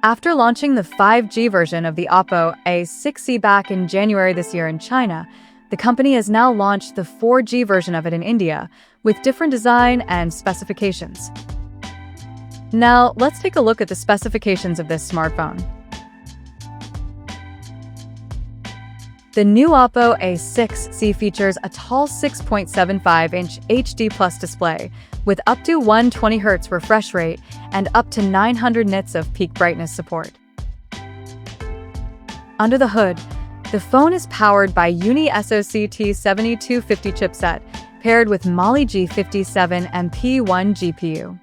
After launching the 5G version of the Oppo A6c back in January this year in China, the company has now launched the 4G version of it in India, with different design and specifications. Now, let's take a look at the specifications of this smartphone. The new Oppo A6c features a tall 6.75-inch HD+ display with up to 120Hz refresh rate and up to 900 nits of peak brightness support. Under the hood, the phone is powered by Uni-SoC T7250 chipset paired with Mali G57 and P1 GPU.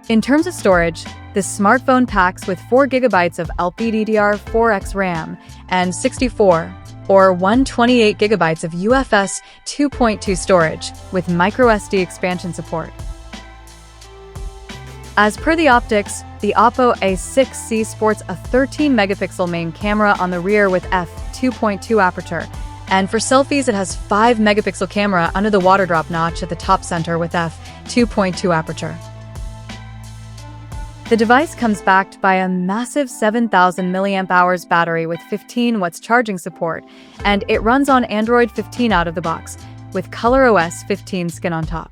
In terms of storage, this smartphone packs with 4GB of LPDDR4X RAM and 64 or 128GB of UFS 2.2 storage with microSD expansion support. As per the optics, the Oppo A6c sports a 13-megapixel main camera on the rear with f2.2 aperture, and for selfies it has 5-megapixel camera under the water drop notch at the top center with f2.2 aperture. The device comes backed by a massive 7,000 mAh battery with 15 watts charging support, and it runs on Android 15 out of the box, with ColorOS 15 skin on top.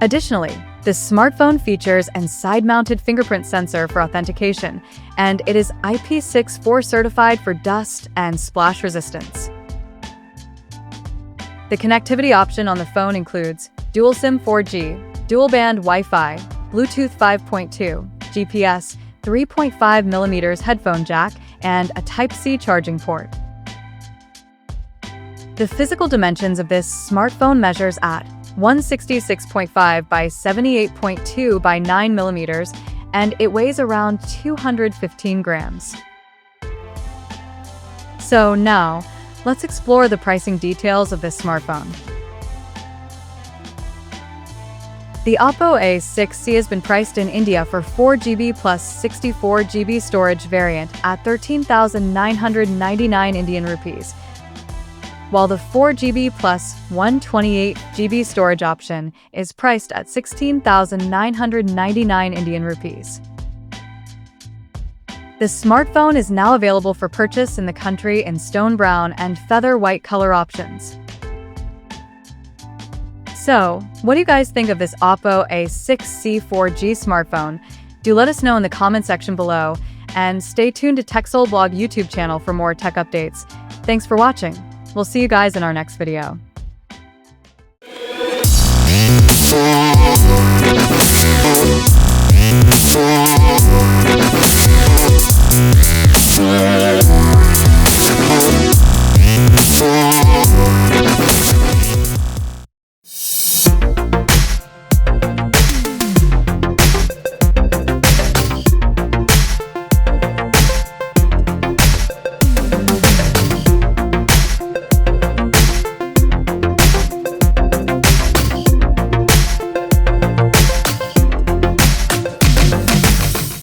Additionally, the smartphone features a side-mounted fingerprint sensor for authentication, and it is IP64 certified for dust and splash resistance. The connectivity option on the phone includes dual SIM 4G, dual-band Wi-Fi, Bluetooth 5.2, GPS, 3.5mm headphone jack, and a Type-C charging port. The physical dimensions of this smartphone measures at 166.5 by 78.2 by 9mm, and it weighs around 215 grams. So now, let's explore the pricing details of this smartphone. The Oppo A6c has been priced in India for 4GB plus 64GB storage variant at 13,999 Indian rupees, while the 4GB plus 128GB storage option is priced at 16,999 Indian rupees. The smartphone is now available for purchase in the country in stone brown and feather white color options. So, what do you guys think of this Oppo A6c 4G smartphone? Do let us know in the comment section below, and stay tuned to TechSole Blog YouTube channel for more tech updates. Thanks for watching. We'll see you guys in our next video. Yeah.